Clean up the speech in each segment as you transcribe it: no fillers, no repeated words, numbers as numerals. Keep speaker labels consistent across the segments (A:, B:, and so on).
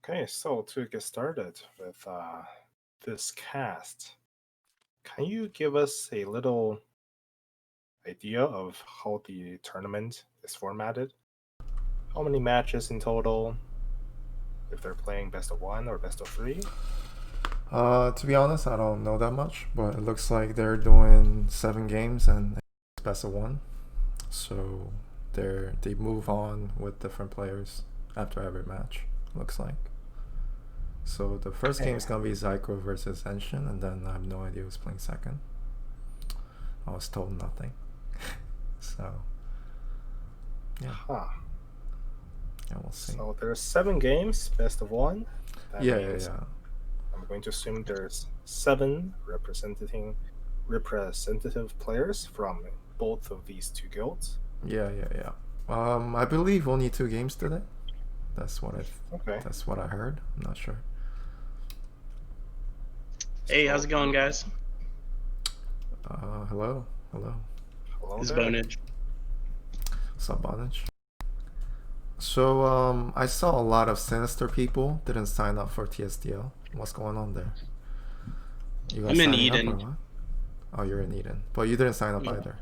A: Okay, so to get started with this cast, can you give us a little idea of how the tournament is formatted? How many matches in total? If they're playing best of one or best of three?
B: To be honest, I don't know that much, but it looks like they're doing 7 games and it's best of one. So they move on with different players after every match. Looks like. So the first game
A: Okay.
B: is gonna be Zycro versus Zansin, and then I have no idea who's playing second. I was told nothing. So yeah,
A: Huh.
B: yeah, we'll see.
A: So there's 7 games, best of one. That
B: Yeah, yeah,
A: means
B: yeah.
A: I'm going to assume there's seven representative players from both of these two guilds.
B: Yeah, yeah, yeah. I believe only 2 games today. That's what
A: Okay.
B: that's what I heard. I'm not sure.
C: Hey, how's
A: So
C: it going, guys?
B: Hello, hello.
A: hello
C: This is
A: there.
C: Bonage.
B: What's up, Bonage? So, I saw a lot of Sinister people didn't sign up for TSDL. What's going on there? You guys
C: I'm in
B: signing up or
C: Eden.
B: what? Oh, you're in Eden, but you didn't sign up
C: Yeah.
B: either.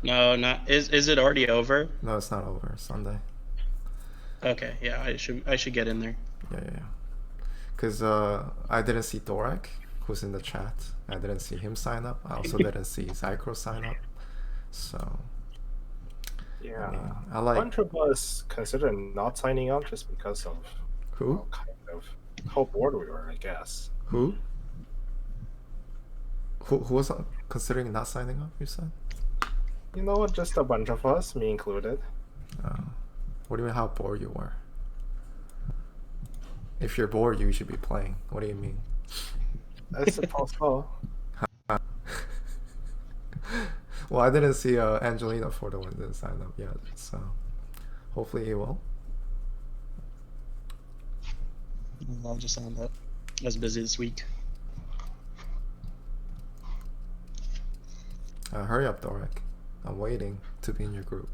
C: No, not is it already over?
B: No, it's not over. Sunday.
C: Okay, yeah, I should get in there.
B: Yeah, yeah, yeah. Cause I didn't see Dorak, who's in the chat. I didn't see him sign up. I also didn't see Zycro sign up. So
A: Yeah,
B: I mean, I
A: a
B: like
A: bunch of us considered not signing up just because of
B: who?
A: kind of how bored we were, I guess.
B: Who? Who was considering not signing up? You said.
A: You know what? Just a bunch of us, me included.
B: What do you mean? How bored you were? If you're bored, you should be playing. What do you mean?
A: I suppose so.
B: Well, I didn't see Angelina for the one that signed up yet, so hopefully he will.
C: I'll just sign up. I was busy this week.
B: Hurry up, Dorek. I'm waiting to be in your group.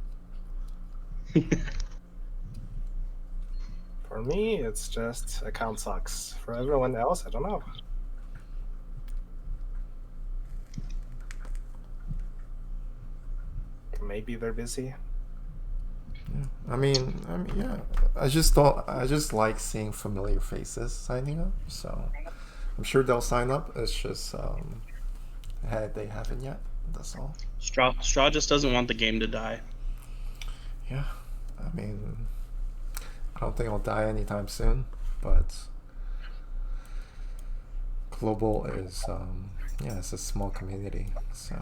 A: For me, it's just account sucks. For everyone else, I don't know. Maybe they're busy.
B: Yeah. I mean, yeah. I just like seeing familiar faces signing up. So I'm sure they'll sign up. It's just they haven't yet. That's all.
C: Straw just doesn't want the game to die.
B: Yeah. I mean, I don't think I'll die anytime soon, but global is yeah, it's a small community, so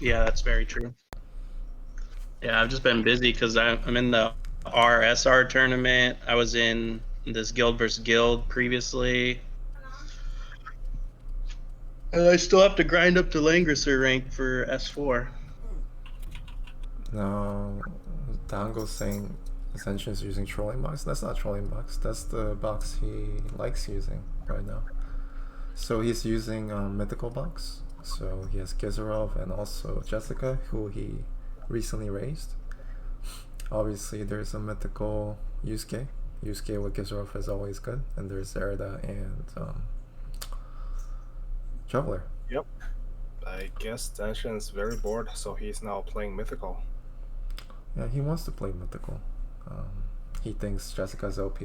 C: Yeah, that's very true. Yeah, I've just been busy because I'm in the RSR tournament. I was in this guild versus guild previously. And I still have to grind up to Langrisser rank for S4.
B: no. Dango's saying Ascension is using trolling box. That's not trolling box. That's the box he likes using right now. So he's using mythical box. So he has Gizarov and also Jessica, who he recently raised. Obviously, there's a mythical Yusuke. Yusuke with Gizarov is always good, and there's Zerda and Traveler.
A: Yep. I guess Danshin's very bored, so he's now playing Mythical.
B: Yeah, he wants to play mythical. He thinks Jessica's OP.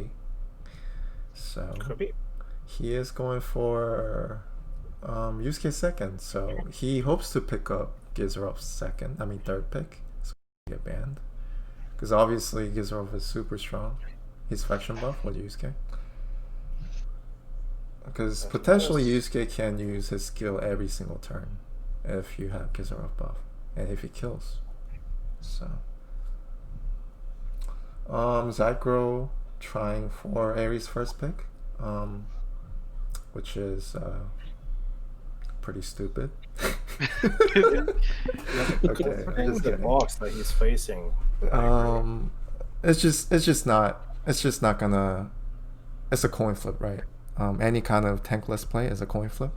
B: So
A: Could be.
B: he is going for Yusuke second. So he hopes to pick up Gizarov second. I mean third pick. So he get banned. Because obviously Gizarov is super strong. He's faction buff with Yusuke. Because potentially Yusuke can use his skill every single turn if you have Gizarov buff. And if he kills. So Zycro trying for Ares first pick, which is pretty stupid. Okay, I'm just
A: The
B: kidding.
A: boss that he's facing.
B: It's just not gonna. It's a coin flip, right? Any kind of tankless play is a coin flip.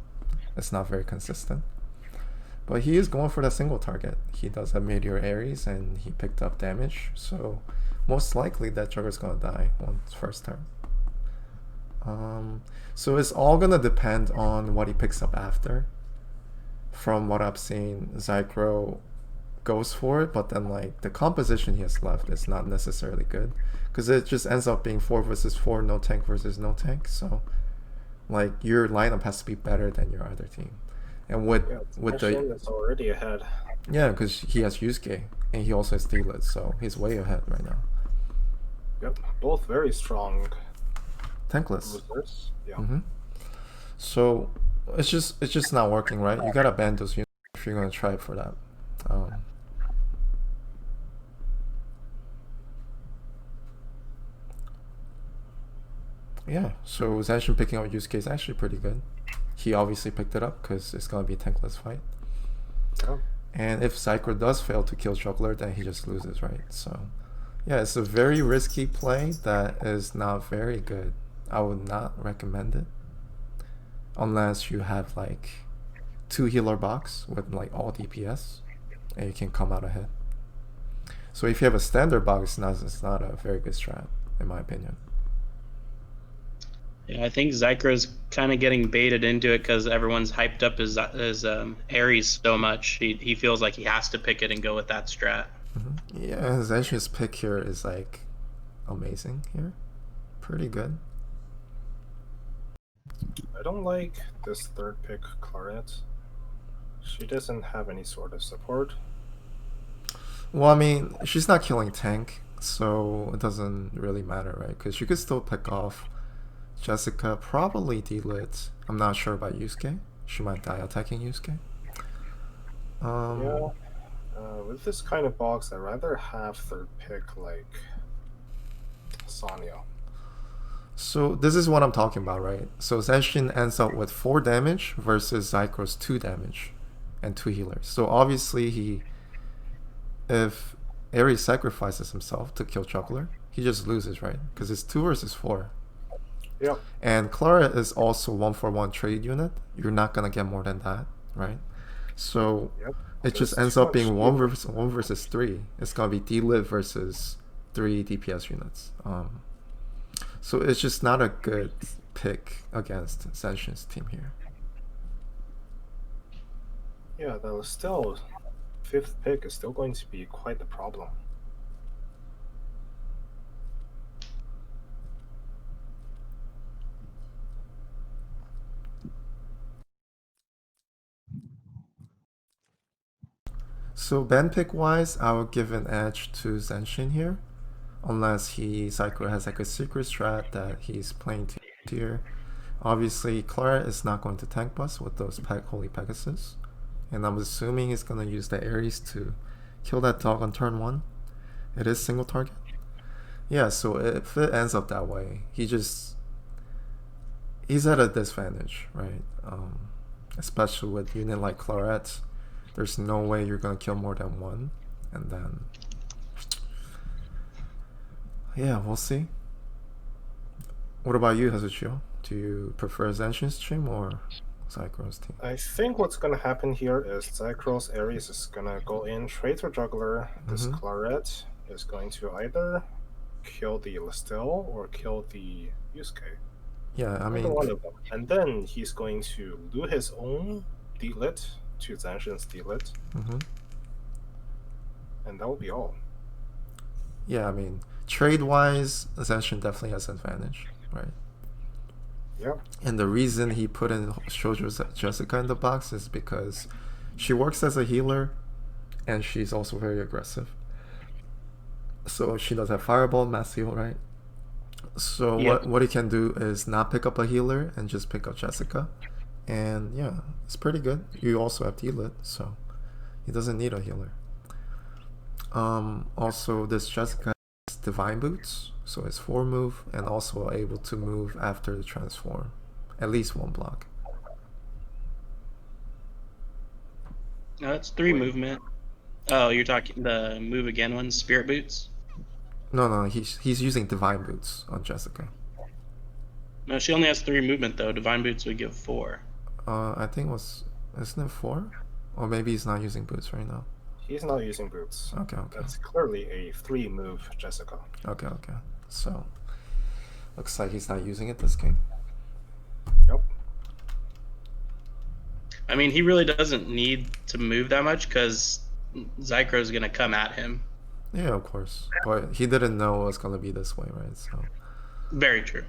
B: It's not very consistent. But he is going for that single target. He does have Meteor Ares and he picked up damage, so most likely that Juggler's gonna die on his first turn. So it's all gonna depend on what he picks up after. From what I've seen, Zycro goes for it, but then like the composition he has left is not necessarily good, because it just ends up being 4 versus 4, no tank versus no tank. So like your lineup has to be better than your other team. And with the
A: it's already ahead.
B: yeah, because he has Yusuke and he also has D-Lit, so he's way ahead right now.
A: Yep, both very strong
B: Tankless.
A: losers. Yeah.
B: So it's just not working, right? You gotta ban those units if you're gonna try for that. Yeah, so Zansin picking up Yusuke is actually pretty good. He obviously picked it up because it's gonna be a tankless fight.
A: Yeah.
B: And if Zycro does fail to kill Juggler, then he just loses, right? So yeah, it's a very risky play that is not very good. I would not recommend it unless you have like 2 healer box with like all DPS and you can come out ahead. So if you have a standard box, it's not a very good strat in my opinion.
C: Yeah, I think Zycro's kind of getting baited into it because everyone's hyped up his Ares so much. He feels like he has to pick it and go with that strat.
B: Yeah, Zanshin's pick here is like amazing here. Pretty good.
A: I don't like this third pick, Claret. She doesn't have any sort of support.
B: Well, I mean, she's not killing tank, so it doesn't really matter, right? Because you could still pick off Jessica, probably D-Lit. I'm not sure about Yusuke. She might die attacking Yusuke.
A: Yeah. With this kind of box, I'd rather have third pick like Sonya.
B: So this is what I'm talking about, right? So Zanshin ends up with 4 damage versus Zycro's 2 damage and 2 healers. So obviously if Ares sacrifices himself to kill Juggler, he just loses, right? Because it's 2 versus 4.
A: Yep.
B: And Clara is also 1-for-1 trade unit. You're not gonna get more than that, right? So it just ends up being 1 versus 3. It's gonna be D-Lit versus 3 DPS units. So it's just not a good pick against Zanshin's team here.
A: Yeah, though still, 5th pick is still going to be quite the problem.
B: So ban pick wise, I would give an edge to Zanshin here. Unless Zycro has like a secret strat that he's playing tier. Obviously, Clara is not going to tank bus with those Holy Pegasus. And I'm assuming he's going to use the Ares to kill that dog on turn 1. It is single target. Yeah, so if it ends up that way, he's at a disadvantage, right? Especially with unit like Claret. There's no way you're going to kill more than 1. And then yeah, we'll see. What about you, Hazuchio? Do you prefer Zanshin's team or Zycro's team?
A: I think what's going to happen here is Zycro's Ares is going to go in, trade for Juggler. This Claret is going to either kill the Lestil or kill the Yusuke.
B: Yeah, I mean...
A: one of them. And then he's going to do his own D-Lit to Zanshin's D-Lit. And that will be all.
B: Yeah, I mean, trade-wise, Zanshin definitely has advantage, right?
A: Yeah.
B: And the reason he put in Shoujo Jessica in the box is because she works as a healer and she's also very aggressive. So she does have Fireball, Mass Heal, right? So what he can do is not pick up a healer and just pick up Jessica. And yeah, it's pretty good. You also have D-Lit, so he doesn't need a healer. Also, this Jessica has Divine Boots, so it's 4 move and also able to move after the transform. At least 1 block.
C: No, that's 3 movement. Oh, you're talking the move again one, Spirit Boots?
B: No, he's using Divine Boots on Jessica.
C: No, she only has 3 movement though. Divine Boots would give 4.
B: I think isn't it 4? Or maybe he's not using boots right now.
A: He's not using boots.
B: Okay, okay.
A: That's clearly a 3-move Jessica.
B: Okay, okay. So, looks like he's not using it this game.
A: Yep.
C: I mean, he really doesn't need to move that much because Zycro is going to come at him.
B: Yeah, of course. But he didn't know it was going to be this way, right? So.
C: Very true.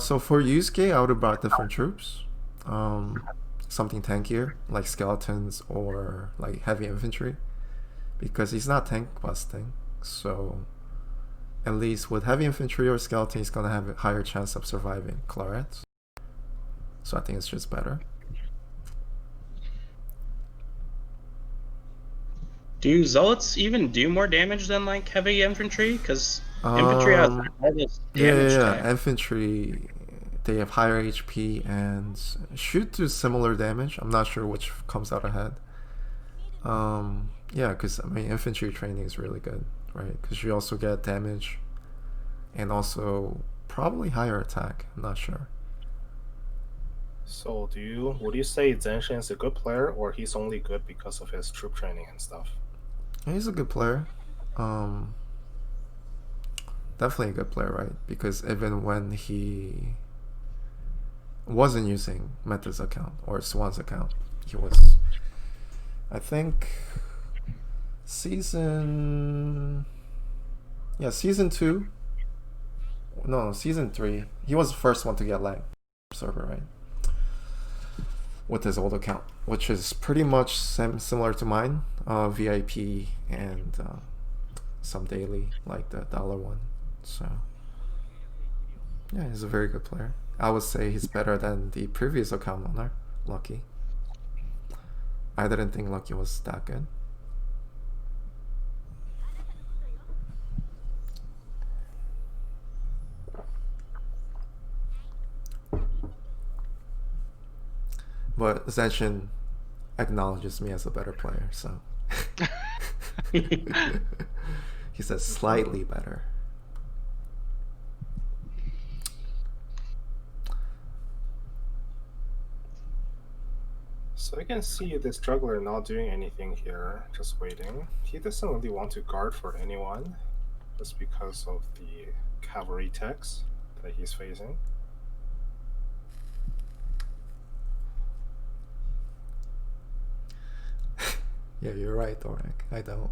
B: So for Yusuke, I would have brought different troops. Something tankier, like skeletons or like heavy infantry, because he's not tank busting. So at least with heavy infantry or skeleton, he's gonna have a higher chance of surviving clarets. So I think it's just better.
C: Do Zealots even do more damage than like heavy infantry? Because infantry has the highest damage.
B: Yeah. Infantry, they have higher HP and should do similar damage. I'm not sure which comes out ahead. Yeah, because I mean, infantry training is really good, right? Because you also get damage and also probably higher attack. I'm not sure.
A: So would you say Zansin is a good player, or he's only good because of his troop training and stuff?
B: He's a good player. Definitely a good player, right? Because even when he wasn't using Meta's account or Swan's account, he was, I think, season 2. No, season 3. He was the first one to get lag server, right? With his old account, which is pretty much similar to mine, VIP and some daily, like the dollar one. So yeah, he's a very good player. I would say he's better than the previous account owner, Lucky. I didn't think Lucky was that good. But Zanshin acknowledges me as a better player, so he says slightly better.
A: So I can see this juggler not doing anything here, just waiting. He doesn't really want to guard for anyone, just because of the cavalry techs that he's facing.
B: Yeah, you're right, Dorak. I don't.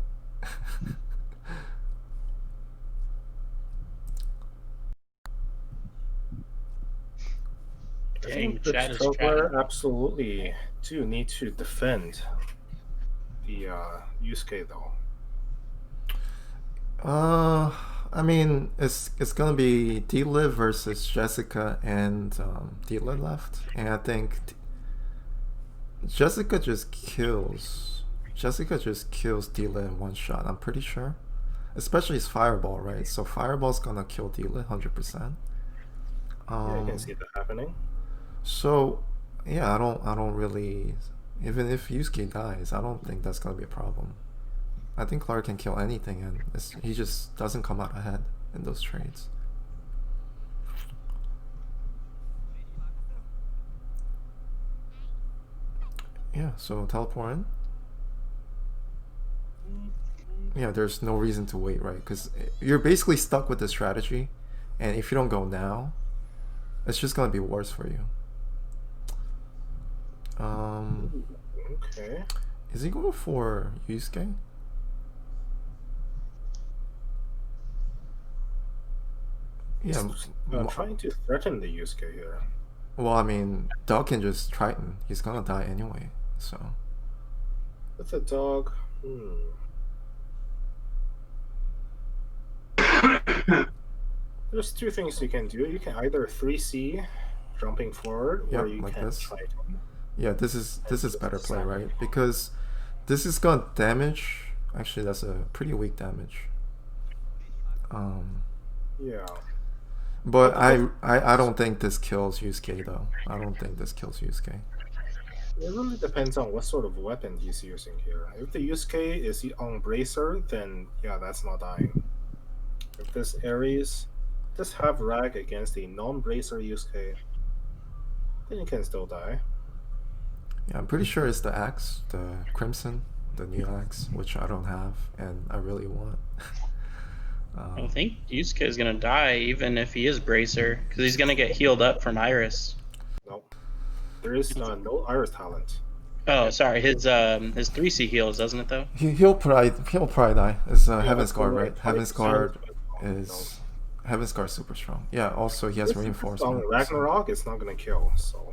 A: I think the juggler absolutely do need to defend the Yusuke though.
B: I mean, it's gonna be D-Liv versus Jessica and D-Liv left, and I think Jessica just kills D-Liv in one shot. I'm pretty sure, especially his fireball, right? So fireball's gonna kill D-Liv 100%.
A: Yeah, I can see that happening.
B: So yeah, I don't really, even if Yusuke dies, I don't think that's gonna be a problem. I think Clark can kill anything, and he just doesn't come out ahead in those trades. Yeah, so teleport in. Yeah, there's no reason to wait, right? Because you're basically stuck with the strategy, and if you don't go now, it's just gonna be worse for you.
A: Okay.
B: Is he going for Yusuke?
A: Yeah, trying to threaten the Yusuke here.
B: Well, I mean, dog can just Triton. He's gonna die anyway, so.
A: With a dog, There's two things you can do. You can either 3C, jumping forward, or
B: Yep,
A: you
B: like
A: can
B: this.
A: try to.
B: Yeah, this is
A: just
B: better play,
A: send
B: right?
A: it.
B: Because this is gonna damage. Actually, that's a pretty weak damage.
A: Yeah.
B: But
A: But the
B: I don't think this kills Yusuke though. I don't think this kills Yusuke.
A: It really depends on what sort of weapon he's using here. If the Yusuke is on Bracer, then yeah, that's not dying. If this Ares just have Rag against a non-Bracer Yusuke, then he can still die.
B: Yeah, I'm pretty sure it's the axe, the Crimson, the new axe, which I don't have and I really want.
C: I think Yusuke is gonna die even if he is Bracer, because he's gonna get healed up from Iris.
A: No. There is no Iris talent.
C: Oh, sorry, his 3C heals, doesn't it though?
B: He'll probably die. It's Heaven's
A: so
B: Guard,
A: like
B: right? Heaven's
A: 20%
B: Guard
A: no.
B: is Heaven's Guard super strong. Yeah, also he has
A: If it's
B: reinforcement.
A: on Ragnarok, it's not gonna kill, so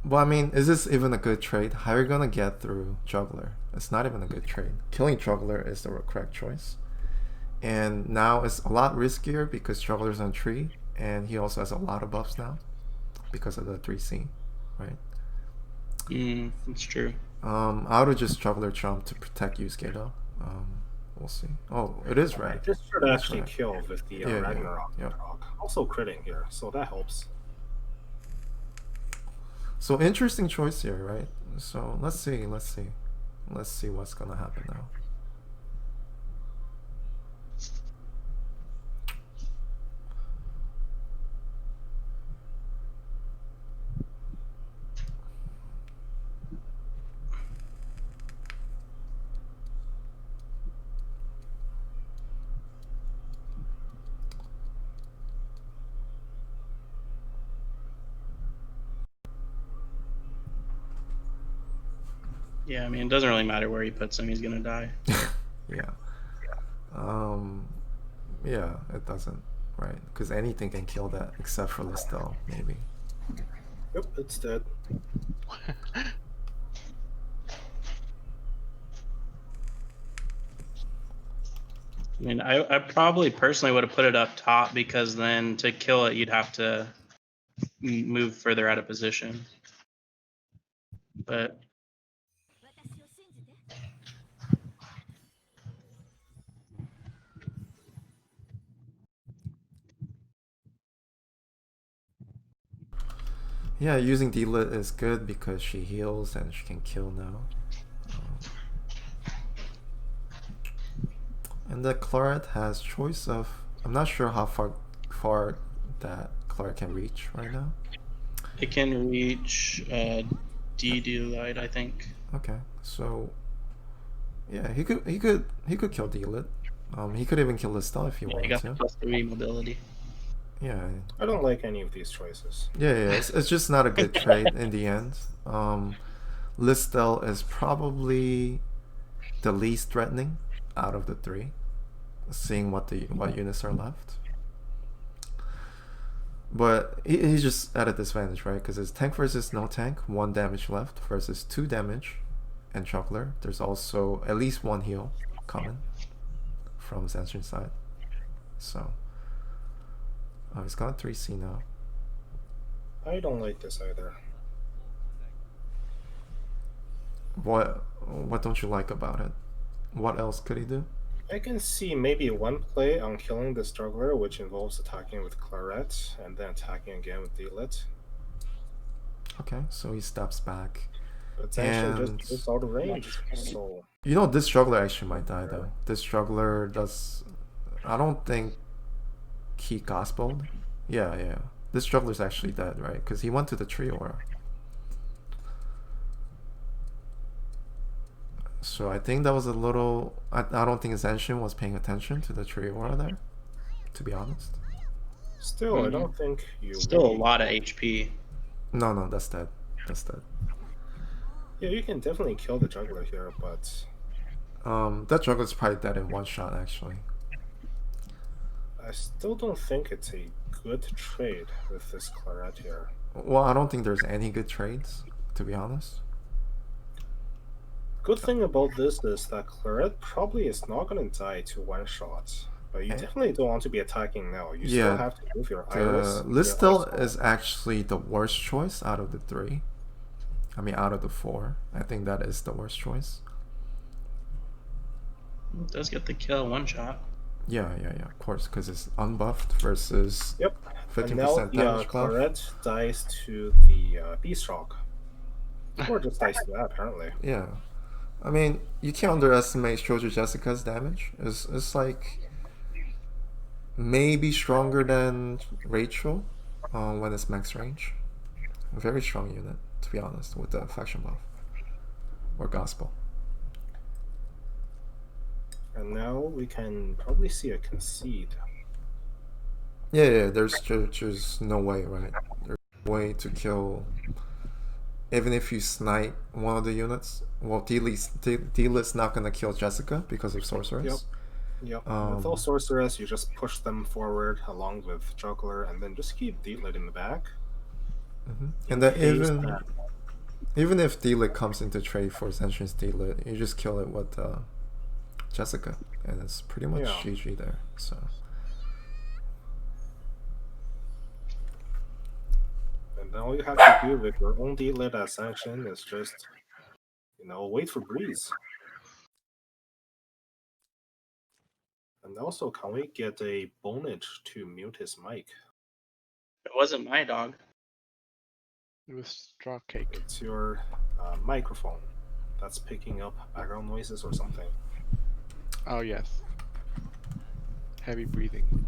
B: Well, I mean, is this even a good trade? How are you gonna get through Juggler? It's not even a good trade. Killing Juggler is the correct choice. And now it's a lot riskier because Juggler's on tree, and he also has a lot of buffs now because of the 3C, right?
C: That's true.
B: I would just Juggler Chomp to protect Yusuke though. We'll see. Oh, it is red.
A: this should actually
B: red.
A: kill with the
B: Yeah,
A: Ragnarok.
B: yeah.
A: Also critting here, so that helps.
B: So interesting choice here, right? So let's see what's gonna happen now.
C: Yeah, I mean, it doesn't really matter where he puts him; he's gonna die.
B: Yeah. Yeah, it doesn't, right? Because anything can kill that except for Listel, maybe.
A: Yep, it's dead.
C: I mean, I probably personally would have put it up top because then to kill it, you'd have to move further out of position. But
B: Yeah, using D-Lit is good because she heals and she can kill now. And the Claret has choice of... I'm not sure how far that Claret can reach right now.
C: it can reach D light, I think.
B: Okay, so yeah, he could kill D-Lit. He could even kill Listel if he
C: Yeah, he
B: wanted
C: got
B: to.
C: the +3 mobility.
B: Yeah.
A: I don't like any of these choices.
B: Yeah, it's just not a good trade in the end. Listel is probably the least threatening out of the three, seeing what units are left. But he's just at a disadvantage, right? Because it's tank versus no tank, 1 damage left versus 2 damage, and Juggler. There's also at least 1 heal coming from Zansin side. So he's got 3C now.
A: I don't like this either.
B: What don't you like about it? What else could he do?
A: I can see maybe one play on killing the Struggler, which involves attacking with Claret and then attacking again with D-Lit.
B: Okay, so he steps back.
A: But Zansin just goes out of range, so...
B: You know, this Struggler actually might die though. This Struggler does... I don't think he gospeled. Yeah. This Struggler's actually dead, right? Because he went to the tree aura. So I think that was a little... I don't think Zansin was paying attention to the tree aura there, to be honest.
A: Still, I don't think you...
C: Still a lot of HP.
B: No, that's dead. That's dead.
A: Yeah, you can definitely kill the Juggler here, but...
B: that Juggler's probably dead in 1 shot, actually.
A: I still don't think it's a good trade with this Claret here.
B: Well, I don't think there's any good trades, to be honest.
A: Good thing about this is that Claret probably is not going to die to 1 shot. But you definitely don't want to be attacking now. You still
B: Yeah,
A: have to move your
B: the
A: Iris.
B: Listel is actually the worst choice out of the 3. I mean, out of the 4. I think that is the worst choice.
C: It does get the kill one shot.
B: Yeah, of course, because it's unbuffed versus
A: Yep. And now
B: 15%
A: the
B: damage buff.
A: Claret dies to the Beast Shock. Or just dies to that, apparently.
B: Yeah. I mean, you can't underestimate Shojo Jessica's damage. It's like maybe stronger than Rachel when it's max range. A very strong unit, to be honest, with the faction buff. Or gospel.
A: And now we can probably see a concede.
B: Yeah, there's just no way, right? There's no way to kill. Even if you snipe one of the units, well, D-List's not gonna kill Jessica because of Sorceress.
A: Yep. With all Sorceress, you just push them forward along with Juggler, and then just keep D-Lit in the back.
B: And then even if D-Lit comes into trade for Zansin's D-Lit, you just kill it with Jessica, and it's pretty much GG there. So.
A: And then all you have to do with your own D-Lit as Zansin is just, wait for Breeze. And also, can we get a bonus to mute his mic?
C: It wasn't my dog.
D: It was straw cake.
A: It's your microphone that's picking up background noises or something.
D: Oh yes. Heavy breathing.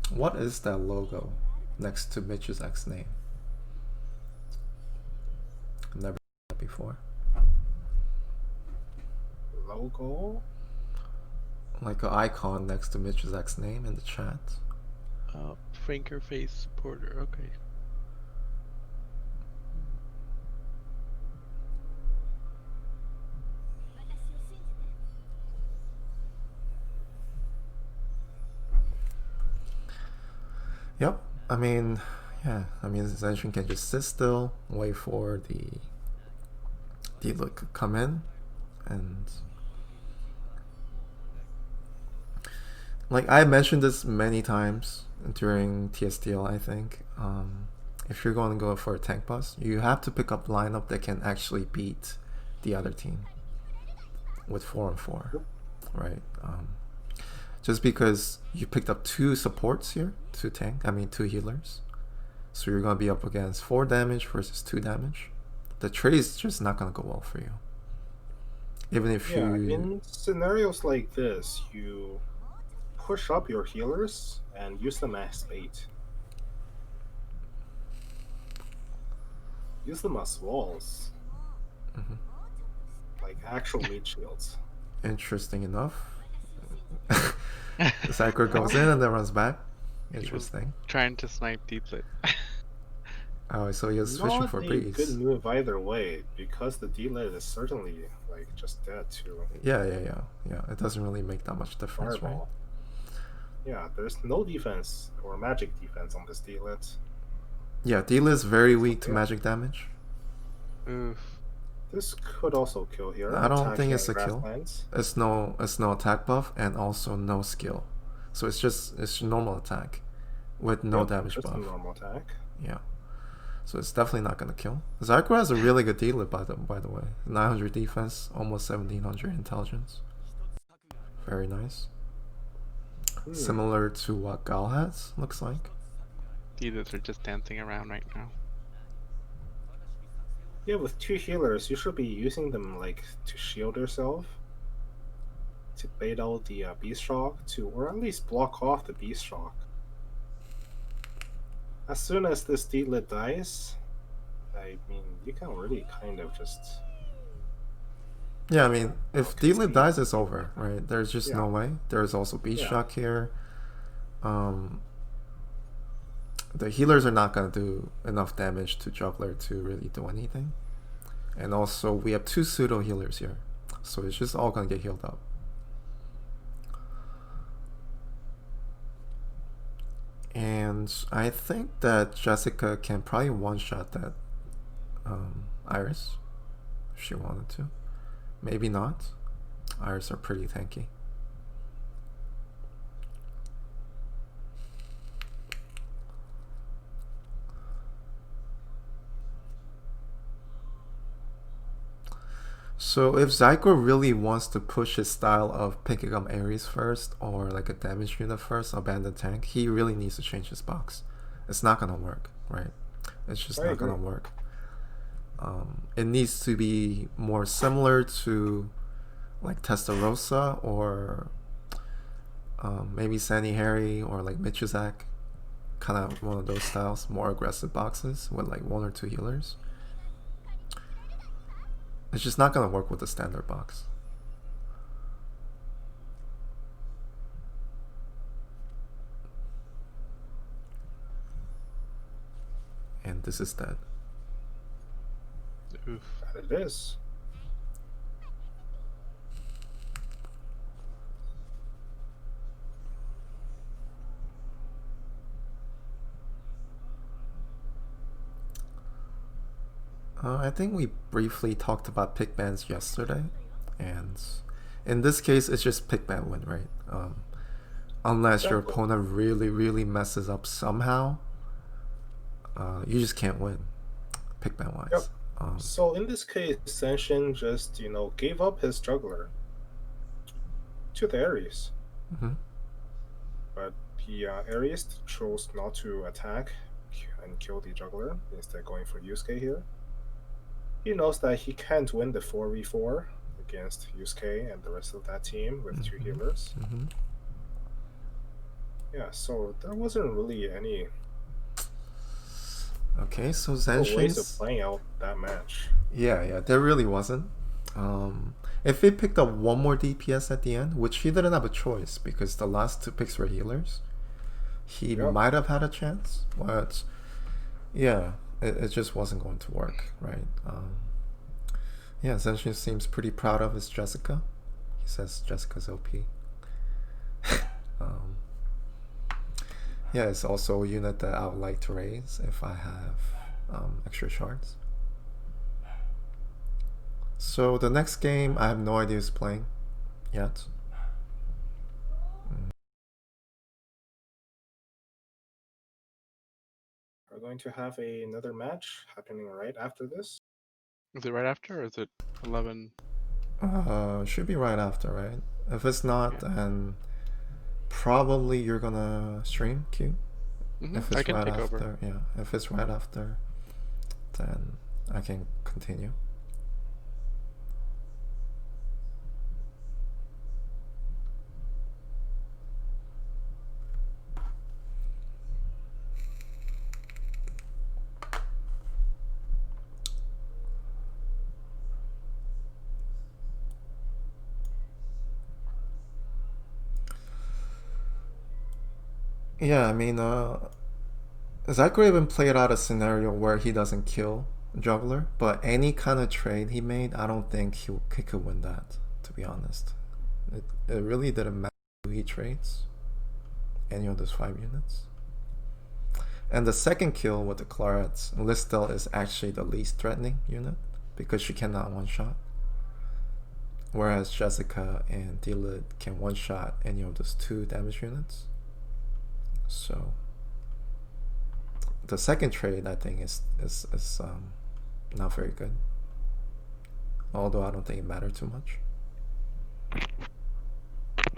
B: What is that logo next to Mitch's X name? I've never seen that before.
A: Logo?
B: Like an icon next to Mitch's X name in the chat.
D: Franker face supporter, okay.
B: Yep. I mean, Zansin can just sit still, wait for the D-Look to come in, and like I mentioned this many times during TSTL, I think. If you're going to go for a tank boss, you have to pick up lineup that can actually beat the other team with 4-on-4, right? Just because you picked up 2 supports here, 2 healers, so you're gonna be up against 4 damage versus 2 damage. The trade is just not gonna go well for you. Even if
A: in scenarios like this, you push up your healers and use them as bait. Use them as walls. Like actual meat shields.
B: Interesting enough. Zycro goes in and then runs back. Interesting.
D: Trying to snipe D-Lit.
B: Oh, so he was switching for Breeze.
A: Not a good move either way, because the D-Lit is certainly like just dead too.
B: Yeah. It doesn't really make that much difference, right?
A: Yeah, there's no defense or magic defense on this D-Lit.
B: Yeah, D-Lit is very weak to magic damage.
D: Oof.
A: This could also kill here.
B: I don't think it's a kill.
A: Lands.
B: It's no attack buff and also no skill, so it's normal attack with no damage
A: just
B: buff.
A: a normal attack.
B: Yeah, so it's definitely not gonna kill. Zycro has a really good D-Lit by the way. 900 defense, almost 1700 intelligence. Very nice. Similar to what Gal has, looks like.
D: D-Lits are just dancing around right now.
A: Yeah, with 2 healers, you should be using them like to shield yourself, to bait out the Beast Shock, or at least block off the Beast Shock. As soon as this D-Lit dies, I mean, you can really kind of just...
B: Yeah, I mean, if D-Lit dies, it's over, right? There's just no way. There's also Beast Shock here. The healers are not going to do enough damage to Juggler to really do anything. And also we have 2 pseudo healers here, so it's just all gonna get healed up. And I think that Jessica can probably one-shot that Iris if she wanted to. Maybe not. Iris are pretty tanky. So if Zycro really wants to push his style of picking up Ares first, or like a damage unit first, abandon tank, he really needs to change his box. It's not gonna work, right? It's just not gonna work. It needs to be more similar to like Testarossa or maybe Sandy Harry or like Michizak, kind of one of those styles, more aggressive boxes with like 1 or 2 healers. It's just not gonna work with the standard box. And this is dead.
D: Oof.
A: It is.
B: I think we briefly talked about pick bans yesterday, and in this case, it's just pick ban win, right? Unless your opponent really messes up somehow, you just can't win pick ban wise.
A: Yep. So in this case, Zansin just gave up his juggler to the Ares, but the Ares chose not to attack and kill the juggler, instead going for Yusuke here. He knows that he can't win the 4v4 against Yusuke and the rest of that team with 2 healers. Yeah, so there wasn't really any
B: okay, so
A: ways
B: Zanshin's
A: of playing out that match.
B: Yeah, there really wasn't. If he picked up 1 more DPS at the end, which he didn't have a choice because the last 2 picks were healers, he might have had a chance, but yeah, it just wasn't going to work, right? Yeah, Zanshin seems pretty proud of his Jessica. He says Jessica's OP. Yeah, it's also a unit that I would like to raise if I have extra shards. So the next game, I have no idea who's playing yet.
A: We're going to have another match happening right after this.
D: Is it right after, or is it 11?
B: Should be right after, right? If it's not, then probably you're gonna stream Q. If it's
D: I can
B: right
D: take
B: after,
D: over.
B: yeah. If it's right after, then I can continue. Yeah, I mean, Zycro even played out a scenario where he doesn't kill Juggler, but any kind of trade he made, I don't think he could win that, to be honest. It really didn't matter who he trades, any of those 5 units. And the second kill with the Clarets, Listel is actually the least threatening unit because she cannot one-shot. Whereas Jessica and Dealit can one-shot any of those 2 damage units. So the second trade, I think, is not very good. Although I don't think it mattered too much.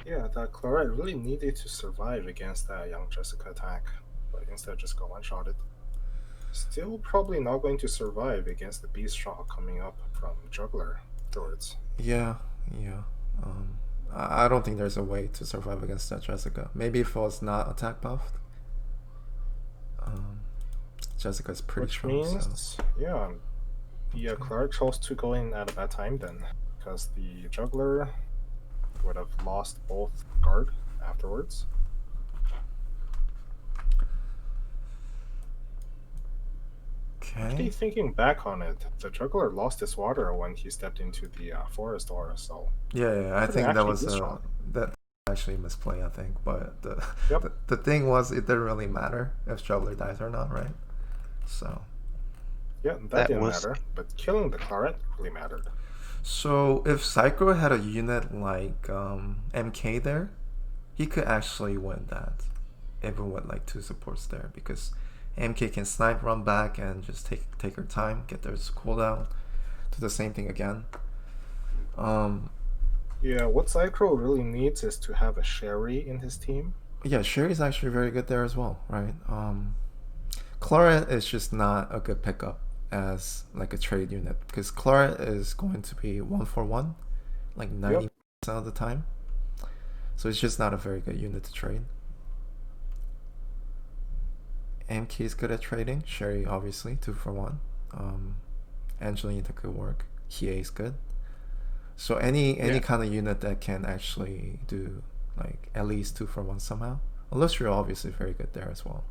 A: Yeah, that Claret really needed to survive against that young Jessica attack, but instead just got one-shotted. Still probably not going to survive against the Beast Shot coming up from Juggler afterwards.
B: Yeah. I don't think there's a way to survive against that Jessica. Maybe if it was not attack buffed. Jessica's pretty strong.
A: Which means, yeah, the Claret chose to go in at a bad time then, because the Juggler would have lost both guard afterwards. Actually, thinking back on it, the juggler lost his water when he stepped into the forest aura, so
B: Yeah, I
A: couldn't
B: think that
A: actually
B: was
A: be strong.
B: that actually misplay, I think. But
A: Yep.
B: the thing was, it didn't really matter if Juggler dies or not, right? So
A: Yeah, that
D: That
A: didn't
D: was-
A: matter, but killing the claret really mattered.
B: so if Zycro had a unit like MK there, he could actually win that, even with like 2 supports there, because MK can snipe, run back, and just take her time, get their cooldown, do the same thing again.
A: Yeah, what Zycro really needs is to have a Sherry in his team.
B: Yeah, Sherry's actually very good there as well, right? Claret is just not a good pickup as like a trade unit, because Claret is going to be 1-for-1 like 90% of the time, so it's just not a very good unit to trade. MK is good at trading. Sherry obviously 2-for-1. Angelina could work. Hiei is good. So any kind of unit that can actually do like at least 2-for-1 somehow. Illustrio obviously very good there as well.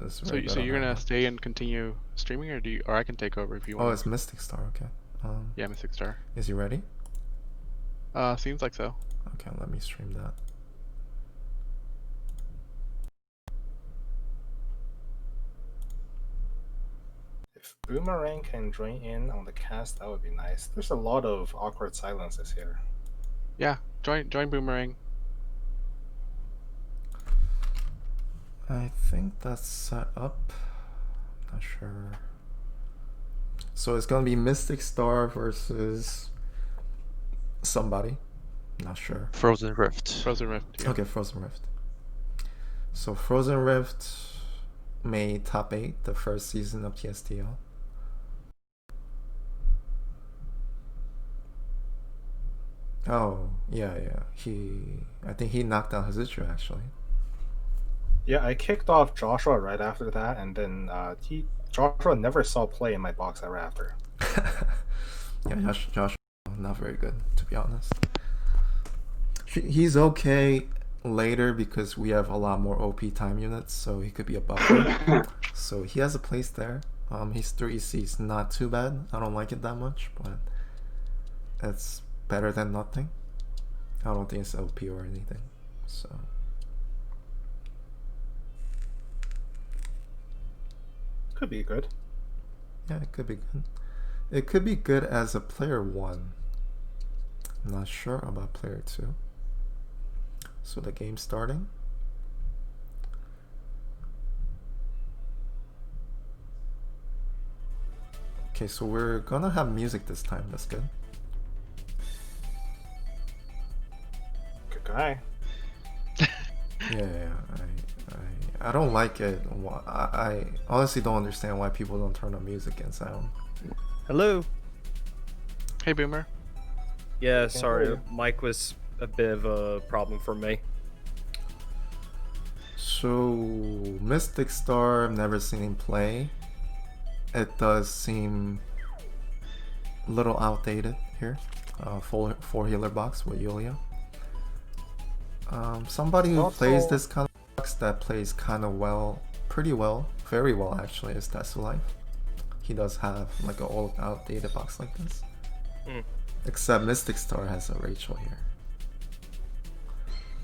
D: So you're gonna stay and continue streaming, or or I can take over if you want.
B: Oh, it's Mystic Star. Okay.
D: Yeah, Mystic Star.
B: Is he ready?
D: Seems like so.
B: Okay, let me stream that.
A: If Boomerang can join in on the cast, that would be nice. There's a lot of awkward silences here.
D: Yeah, join Boomerang.
B: I think that's set up. Not sure. So it's gonna be Mystic Star versus somebody. Not sure.
E: Frozen Rift.
D: Frozen Rift. Yeah.
B: Okay, Frozen Rift. So Frozen Rift made top 8 the first season of TSTL. Oh, yeah. I think he knocked out Hazuchu actually.
A: Yeah, I kicked off Joshua right after that, and then Joshua never saw play in my box ever after.
B: Yeah, Josh, not very good to be honest. He's okay later because we have a lot more OP time units, so he could be a buffer. So he has a place there. His 3C is not too bad. I don't like it that much, but it's better than nothing. I don't think it's OP or anything. So
A: Could be good.
B: yeah, it could be good. It could be good as a player 1. I'm not sure about player 2. So the game's starting. Okay, so we're gonna have music this time. That's good.
A: Good guy.
B: Yeah. I don't like it. I honestly don't understand why people don't turn on music and sound.
E: Hello.
D: Hey, Boomer.
E: Yeah,
A: Okay,
E: sorry,
A: hello.
E: mic was a bit of a problem for me.
B: So Mystic Star, I've never seen him play. It does seem a little outdated here. Four healer box with Yulia. Somebody who plays this kind of box that plays kind of well, pretty well, very well actually, is Life. He does have like an old outdated box like this. Except Mystic Star has a Rachel here.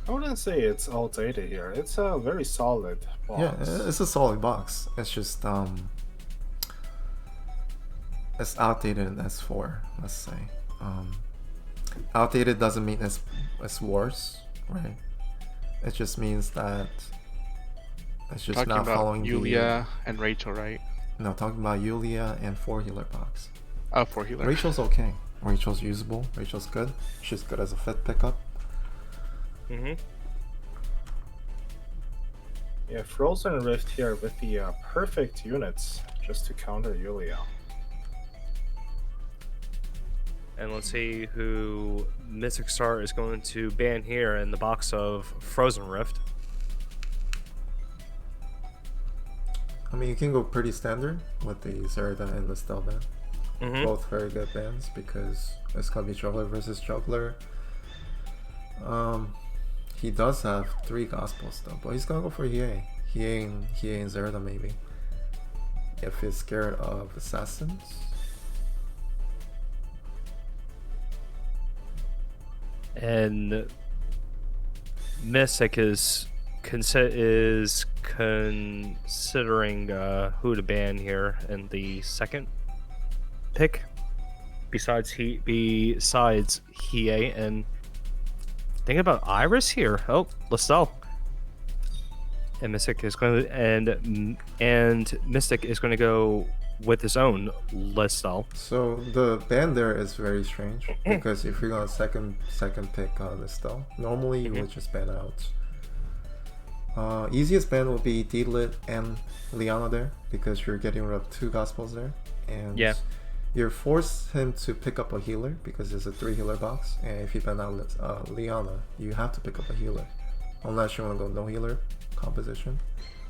A: I wouldn't say it's outdated here. It's a very solid box.
B: Yeah, it's a solid box. It's just it's outdated in S4, let's say. Outdated doesn't mean it's worse, right? It just means that it's just
D: Talking
B: not
D: about
B: following
D: Yulia and Rachel, right?
B: No, talking about Yulia and 4 healer box.
D: Oh, 4 healer.
B: Rachel's okay. Rachel's usable. Rachel's good. She's good as a fit pickup.
A: Yeah, Frozen Rift here with the perfect units just to counter Yulia.
E: And let's see who Mystic Star is going to ban here in the box of Frozen Rift.
B: I mean, you can go pretty standard with the Zerda and the Stell ban. Both very good bans because it's gonna be Juggler versus Juggler. He does have 3 Gospels though, but he's gonna go for Hiei and Zerda maybe. if he's scared of assassins.
E: And Mystic is considering who to ban here in the second pick. Besides Hiei, and think about Iris here. Oh, Listel. And Mystic is going to and Mystic is going to go with his own Listel.
B: So the ban there is very strange because if you're gonna second pick Listel, normally you would just ban out. Easiest ban would be D-Lit and Liana there because you're getting rid of 2 gospels there, and you're forced him to pick up a healer because there's a 3 healer box, and if you ban out Liana, you have to pick up a healer unless you want to go no healer composition.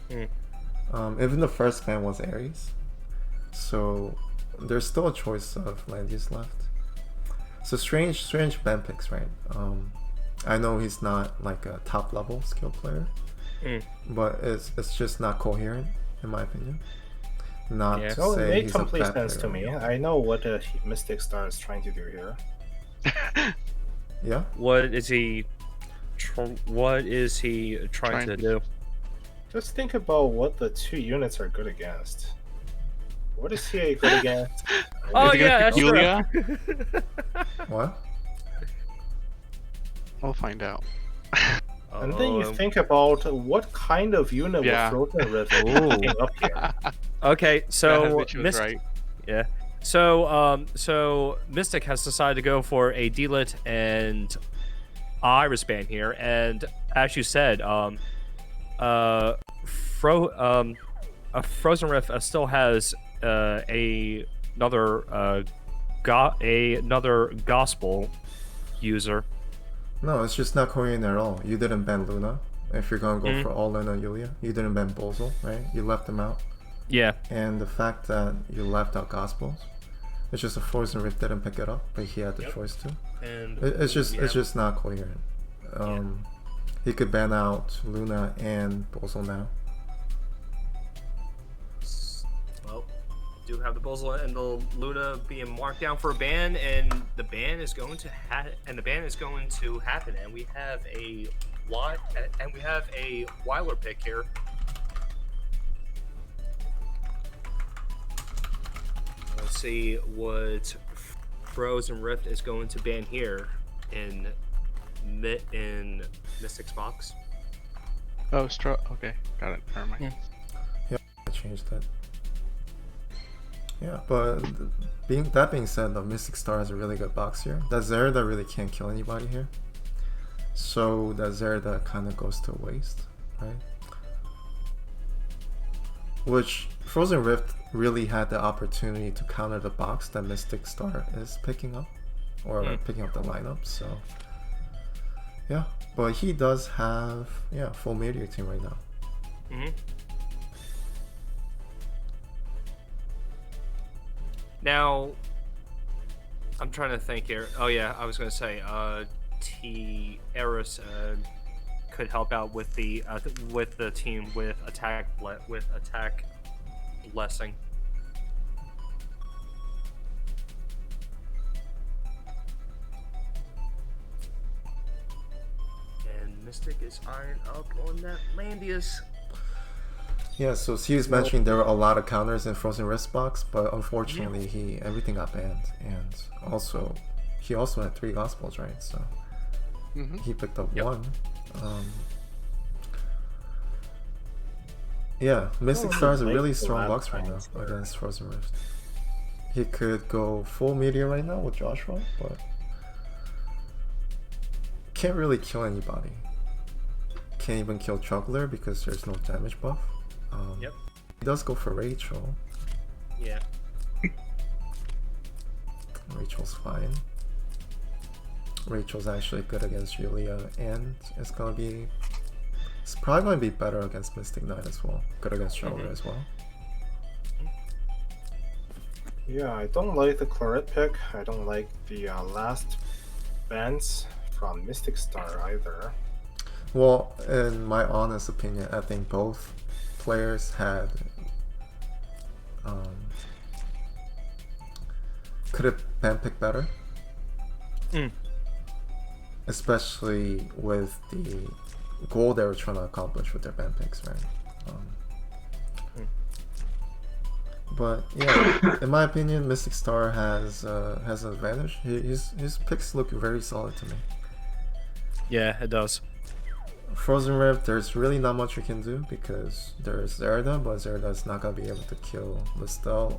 B: Even the first ban was Ares, so there's still a choice of land use left. So strange ban picks, right? I know he's not like a top level skill player, but it's just not coherent in my opinion. Not to
A: So it
B: say
A: made
B: he's
A: complete
B: a bad
A: sense to
B: player.
A: me. I know what the Mystic Star is trying to do here.
B: Yeah.
E: What is he trying to do?
A: Just think about what the 2 units are good against. What is he good against?
E: Oh
D: Is he gonna
E: yeah,
D: pick
E: that's
D: Yulia?
E: true.
B: What?
D: We'll find out.
A: And then you think about what kind of unit
D: Yeah.
A: would Frozen Rift be picking up here.
E: Okay, so
D: Mitch was right.
E: Yeah. So Mystic has decided to go for a D-Lit and Iris ban here, and as you said, Frozen Rift still has another gospel user.
B: No, it's just not coherent at all. You didn't ban Luna. If you're gonna go for all Luna and Yulia, you didn't ban Bozel, right? You left them out.
E: Yeah.
B: And the fact that you left out Gospels, it's just a Frozen Rift didn't pick it up, but he had the choice to.
E: And
B: It's just not coherent. He could ban out Luna and Bozel now.
E: Well, we do have the Bozel and the Luna being marked down for a ban, and the ban is going to happen, and we have a Weiler pick here. Let's see what Frozen Rift is going to ban here in Mystic's box.
D: Oh, okay, got it. Never mind.
B: I changed that. Yeah, but that being said, the Mystic Star has a really good box here. That Zerda really can't kill anybody here, so that Zerda kind of goes to waste, right? Which Frozen Rift really had the opportunity to counter the box that Mystic Star is picking up, or picking up the lineup. So yeah, but he does have full meteor team right now.
E: Now, I'm trying to think here. Oh yeah, I was gonna say, Eris could help out with the team with attack blessing. And Mystic is eyeing up on that Landius.
B: Yeah, so he was mentioning there were a lot of counters in Frozen Rift box, but unfortunately everything got banned, and he also had 3 gospels, right? So he picked up 1. Yeah, Mystic Star is a really strong box right now against Frozen Rift. He could go full meteor right now with Joshua, but can't really kill anybody. Can't even kill Juggler because there's no damage buff. He does go for Rachel.
E: Yeah.
B: Rachel's fine. Rachel's actually good against Julia, and it's probably gonna be better against Mystic Knight as well. Good against Shoulder as well.
A: Yeah, I don't like the Claret pick. I don't like the last bans from Mystic Star either.
B: Well, in my honest opinion, I think both players had could have been picked better. Especially with the goal they were trying to accomplish with their band picks, right? But yeah, in my opinion, Mystic Star has an advantage. His picks look very solid to me.
E: Yeah, it does.
B: Frozen Rift, there's really not much you can do because there's Zerda, but Zerda's not gonna be able to kill Listel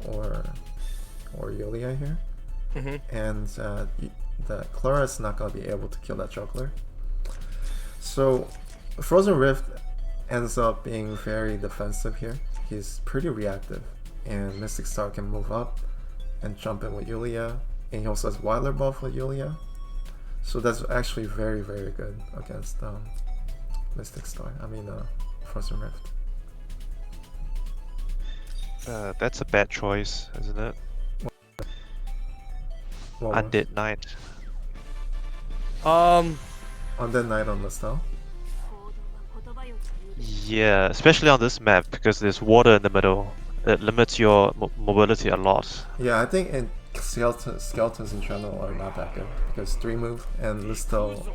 B: or Yulia here, and that Clara's not gonna be able to kill that juggler. So Frozen Rift ends up being very defensive here. He's pretty reactive, and Mystic Star can move up and jump in with Yulia, and he also has Wyler buff with Yulia. So that's actually very, very good against Mystic Star. I mean, Frozen Rift.
F: That's a bad choice, isn't it? Undead Knight.
B: Undead Knight on Listel?
F: Yeah, especially on this map because there's water in the middle. It limits your mobility a lot.
B: Yeah, I think in skeletons in general are not that good because 3 move and Listel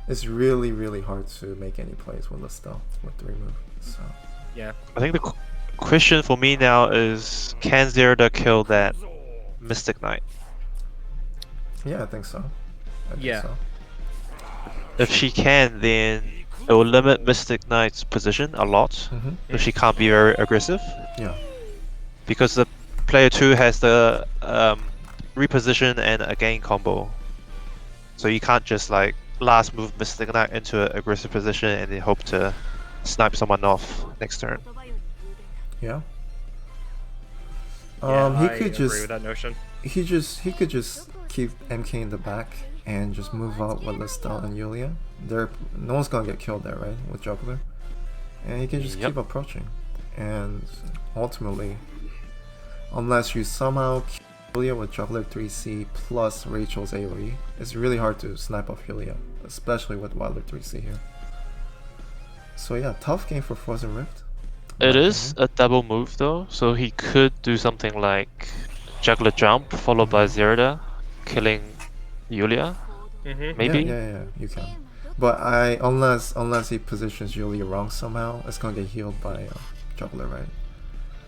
B: is really, really hard to make any plays with Listel with 3 move. So
E: Yeah.
F: I think the question for me now is, can Zerda kill that Mystic Knight?
B: yeah, I think so. I think
E: Yeah.
B: so.
F: If she can, then it will limit Mystic Knight's position a lot. If she can't be very aggressive.
B: Yeah.
F: Because the player 2 has the reposition and a gain combo. So you can't just like last move Mystic Knight into an aggressive position and then hope to snipe someone off next turn.
B: Yeah.
E: Yeah,
B: He
E: I
B: could
E: agree
B: just
E: with that notion.
B: he could just keep MK in the back and just move out with Listel and Yulia. No one's gonna get killed there, right? With Juggler. And he can just keep approaching. And ultimately, unless you somehow kill Yulia with Juggler 3C plus Rachel's AoE, it's really hard to snipe off Yulia, especially with Wilder 3C here. So yeah, tough game for Frozen Rift.
F: It is a double move though, so he could do something like Juggler Jump followed by Zerda, killing Yulia. Maybe?
B: Yeah, you can. But unless he positions Yulia wrong somehow, it's gonna get healed by Juggler, right?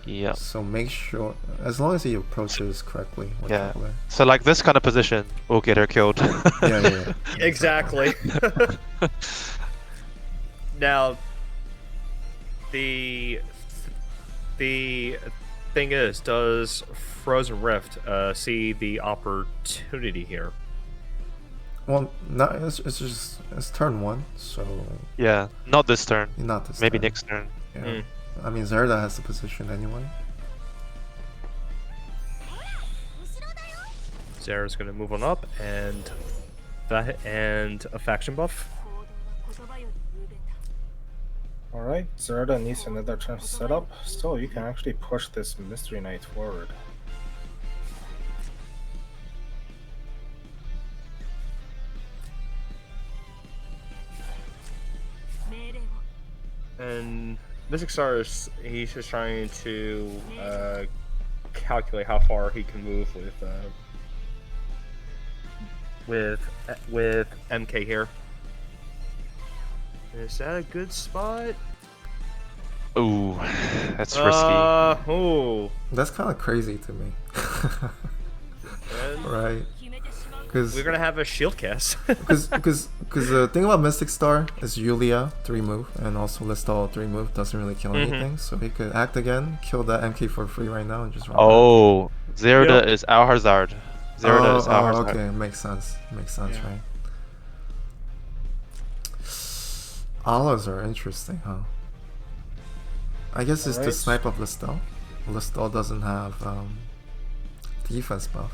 F: Yeah.
B: So make sure, as long as he approaches correctly with Juggler.
F: So like this kind of position will get her killed.
B: Yeah.
E: Exactly. Now, the thing is, does Frozen Rift see the opportunity here?
B: Well, it's turn 1, so
F: Yeah, not this turn.
B: not this.
F: Maybe
B: turn.
F: next turn.
B: Yeah. I mean, Zerda has the position anyway.
E: Zera's going to move on up, and a faction buff.
A: Alright, Zerda needs another turn set up, so you can actually push this Mystery Knight forward.
E: And Mystic Star he's just trying to calculate how far he can move with MK here. Is that a good spot?
F: Ooh, that's risky.
E: Oh.
B: That's kind of crazy to me. Right? Because
E: We're gonna have a shield cast.
B: because the thing about Mystic Star is Yulia 3 move and also Listal 3 move doesn't really kill anything, so he could act again, kill that MK for free right now and just run back.
F: Oh, Zerda is our Hazard. Zerda is our Hazard.
B: Okay, makes sense, right? Alas are interesting, huh? I guess it's the
A: Alright.
B: snipe of Listal. Listal doesn't have defense buff.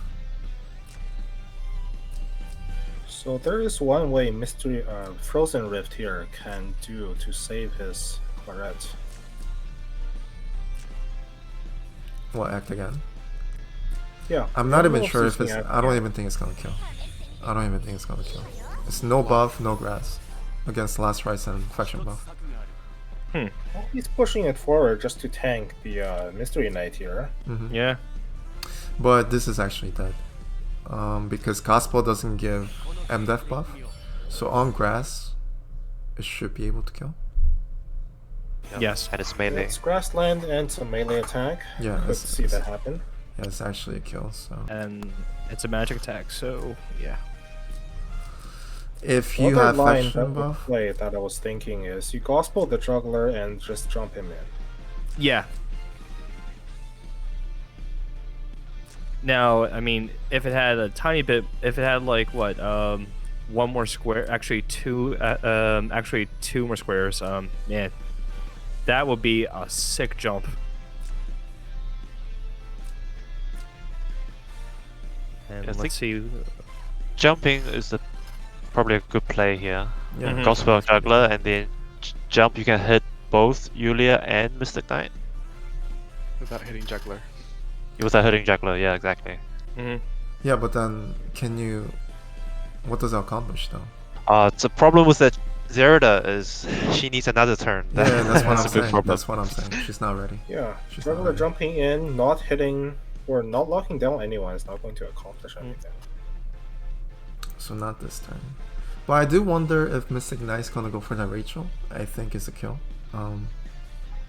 A: So there is one way Frozen Rift here can do to save his Claret.
B: What, act again?
A: Yeah.
B: I'm not
A: I don't
B: even
A: know if
B: sure
A: he's
B: if it's.
A: gonna
B: I don't even think it's gonna kill. I don't even think it's gonna kill. It's no buff, no grass against Last Rites and Faction buff.
A: Well, he's pushing it forward just to tank the Mystery Knight here.
E: Yeah.
B: But this is actually dead. Because Gospel doesn't give MDef buff. So on grass, it should be able to kill.
E: Yes.
F: And it's melee.
A: It's grassland and some melee attack.
B: Yeah,
A: Could see that happen.
B: Yeah, it's actually a kill, so...
E: And it's a magic attack, so yeah.
B: If you
A: Another
B: have
A: line
B: fetch
A: that would
B: buff...
A: play that I was thinking is you Gospel the Juggler and just jump him in.
E: Yeah. Now, I mean, if it had a tiny bit, if it had like what, one more square, actually two more squares, man, that would be a sick jump. And
F: I
E: let's see.
F: Jumping is probably a good play here.
B: Yeah.
E: Mhm.
F: Gospel Juggler, and then jump, you can hit both Yulia and Mystic Knight.
D: Without hitting juggler.
F: Without hitting Juggler, yeah, exactly.
B: Yeah, but then can you... What does that accomplish though?
F: The problem with that Zerida is she needs another turn.
B: Yeah, that's what
F: That's
B: I'm
F: a big
B: saying.
F: problem.
B: That's what I'm saying. She's not ready.
A: Yeah,
B: She's not
A: Juggler
B: ready.
A: jumping in, not hitting, or not locking down anyone is not going to accomplish anything.
B: So not this turn. But I do wonder if Mystic Knight's gonna go for that Rachel. I think it's a kill.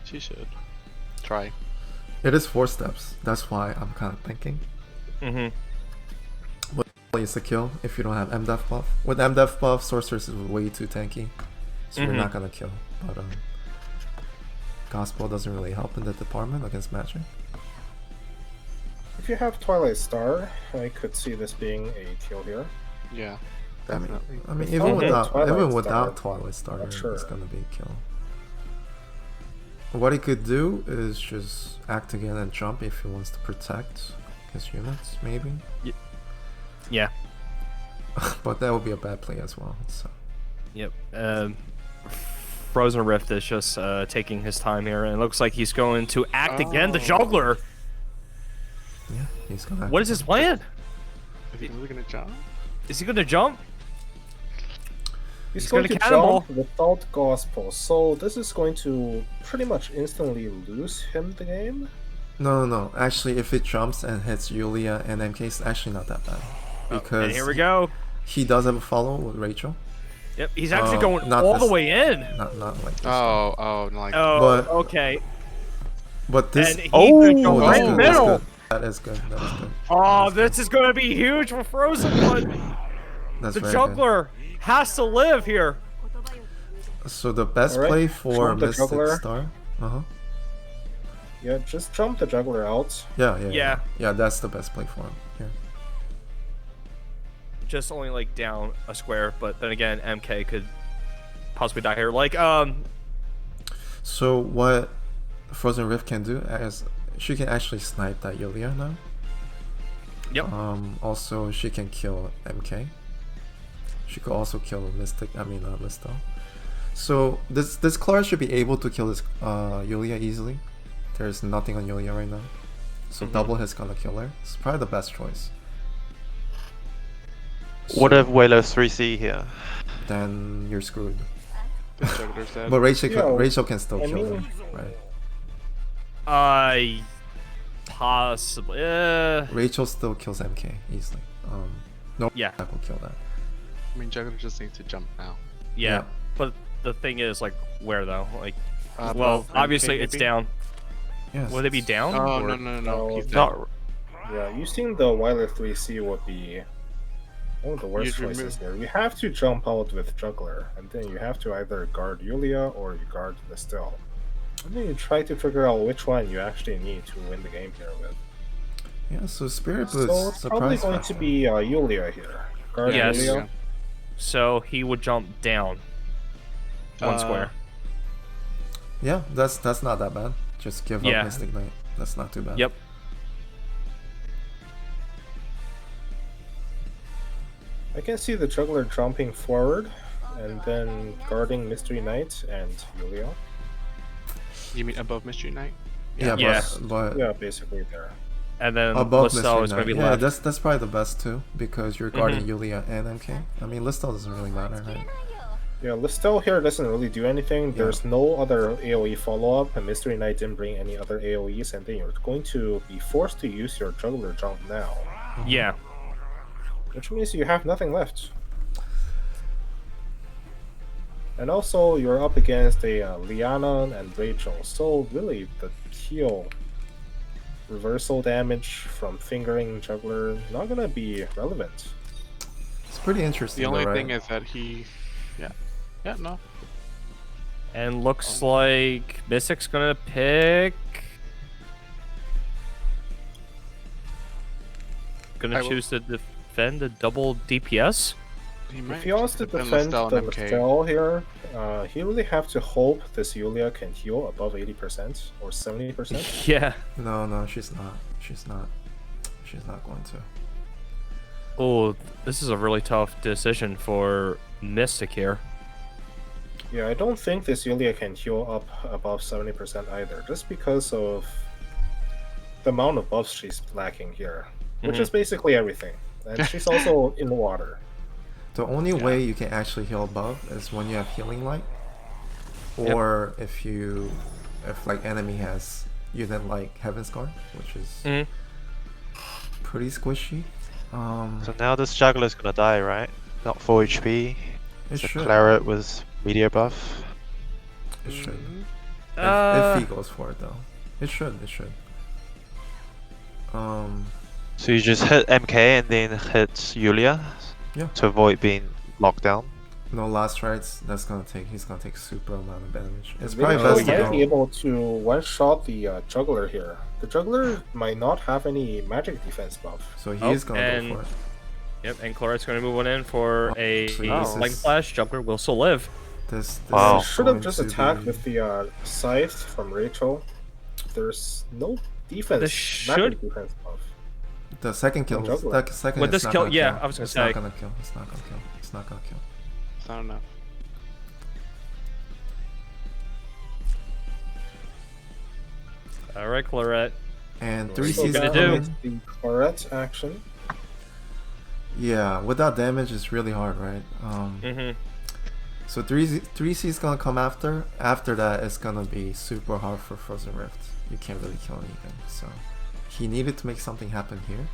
D: She should. Try.
B: It is 4 steps. That's why I'm kind of thinking. It's a kill if you don't have MDef buff. With MDef buff, Sorceress is way too tanky. So you're not gonna kill. But Gospel doesn't really help in that department against magic.
A: If you have Twilight Star, I could see this being a kill here.
D: Yeah.
B: I mean,
D: Definitely.
B: even without
A: Twilight
B: Twilight Star,
A: Not sure.
B: it's gonna be a kill. What he could do is just act again and jump if he wants to protect his units, maybe.
E: Yeah.
B: But that would be a bad play as well. So
E: Yep. Frozen Rift is just taking his time here, and it looks like he's going to act again. The juggler.
B: yeah, he's gonna.
E: What is his plan?
D: Is he really gonna jump?
E: Is he going to jump?
A: He's
E: He's
A: going
E: gonna
A: to
E: cannonball.
A: jump without Gospel, so this is going to pretty much instantly lose him the game.
B: No. Actually, if it jumps and hits Yulia and MK, it's actually not that bad. Because
E: And here we go.
B: he does have a follow with Rachel.
E: Yep, he's actually
B: Oh,
E: going
B: not
E: all
B: this-
E: the way in.
B: Not like this.
D: Oh, no, like.
E: Oh,
B: But-
E: okay.
B: But this.
E: And he
F: Oh,
E: could go
B: Oh,
E: right
B: that's
E: in the
B: good. That's
E: middle.
B: good. That is good. That is good.
E: Oh, this is going to be huge for Frozen One.
B: That's
E: The
B: very
E: juggler has to live here.
B: good. So the best
A: Alright,
B: play for
A: jump the
B: Mystic
A: Juggler.
B: Star.
A: Yeah, just jump the Juggler out.
B: Yeah. That's the best play for him. Yeah.
E: Just only like down a square, but then again, MK could possibly die here. Like,
B: So what Frozen Rift can do is she can actually snipe that Yulia now.
E: yep.
B: Also she can kill MK. She could also kill Mystic. I mean, Listo. So this Clara should be able to kill this Yulia easily. There's nothing on Yulia right now, so double hit's gonna kill her. It's probably the best choice.
F: What if Whaler 3C here?
B: Then you're screwed.
D: The juggler's dead.
B: But
A: Yo,
B: Rachel can still
A: I
B: kill
A: mean-
B: them, right?
E: Possibly.
B: Rachel still kills MK easily. No,
E: Yeah.
B: that will kill that.
D: I mean, juggler just needs to jump now.
E: Yeah. But the thing is, like, where though? Like, well,
D: Above
E: obviously
D: MK
E: it's
D: maybe?
E: down.
B: Yes.
E: Would it be down?
D: Oh,
E: or-
D: no.
A: No,
D: He's
A: not-
D: dead.
A: Yeah, using the Wyler 3C would be one of the worst
D: You'd
A: choices
D: remove-
A: here. You have to jump out with Juggler, and then you have to either guard Yulia or you guard the Still. And then you try to figure out which one you actually need to win the game here with.
B: Yeah. So Spirit
A: So
B: Boost
A: it's probably
B: surprise
A: going
B: factor.
A: to be Yulia here. Guard
E: Yes.
A: Yulia.
E: So he would jump down one square.
B: Yeah, that's not that bad. Just give
E: Yeah.
B: up Mystic Knight. That's not too bad.
E: Yep.
A: I can see the Juggler jumping forward and then guarding Mystery Knight and Yulia.
D: You mean above Mystery Knight?
B: Yeah,
E: Yeah.
B: but
A: Yeah, basically there.
E: And then
B: above
E: Listel
B: Mystery
E: is going to be
B: Knight. Yeah,
E: left.
B: that's probably the best too because you're guarding Yulia and MK. I mean, Listel doesn't really matter, right?
A: Yeah, Listel here doesn't really do anything.
B: Yeah.
A: There's no other AoE follow-up, and Mystery Knight didn't bring any other AoEs, and then you're going to be forced to use your Juggler jump now.
E: Yeah.
A: Which means you have nothing left. And also, you're up against a Liana and Rachel, so really the heal reversal damage from fingering Juggler not gonna be relevant.
B: It's pretty interesting.
D: The only
B: though, right?
D: thing is that he, yeah, no.
E: And looks like Mystic's gonna pick. Gonna choose to defend a double DPS.
A: If he wants to defend the Listel here, he really have to hope this Yulia can heal above 80% or 70%.
E: Yeah.
B: No, she's not. She's not going to.
E: Oh, this is a really tough decision for Mystic here.
A: Yeah, I don't think this Yulia can heal up above 70% either, just because of the amount of buffs she's lacking here, which is basically everything. And she's also in the water.
B: The only way you can actually heal above is when you have healing light, or if like enemy has unit like Heaven's Guard, which is pretty squishy.
F: So now this juggler is gonna die, right? Not 4 HP.
B: It
F: So
B: should.
F: Claret with meteor buff.
B: It should. If he goes for it though, it should.
F: So you just hit MK and then hit Yulia.
B: Yeah.
F: To avoid being locked down.
B: No last strikes. He's gonna take super amount of damage. It's
A: Maybe
B: probably best
A: he
B: to
A: might be
B: go.
A: able to one-shot the Juggler here. The Juggler might not have any magic defense buff.
B: So he's gonna go for it.
E: Yep, and Claret's going to move one in for a
B: Jesus.
E: Lightning Flash. Juggler will still live.
B: This
F: Wow.
B: is
A: Should have
B: going
A: just
B: to
A: attacked
B: be-
A: with the Scythe from Rachel. There's no defense,
E: This
A: magic
E: should-
A: defense buff.
B: The second kill.
A: Juggler.
B: The second
E: With
B: is
E: this
B: not
E: kill-
B: gonna
E: yeah,
B: kill.
E: I was gonna
B: It's
E: say.
B: not gonna kill. It's not gonna kill. It's not gonna kill.
D: It's not enough.
E: All right, Claret.
B: And
A: So
B: 3C's
E: gonna
A: that
E: do?
A: makes the Claret action.
B: Yeah, without damage it's really hard, right? So 3C's gonna come after. After that, it's gonna be super hard for Frozen Rift. You can't really kill anything. So he needed to make something happen here.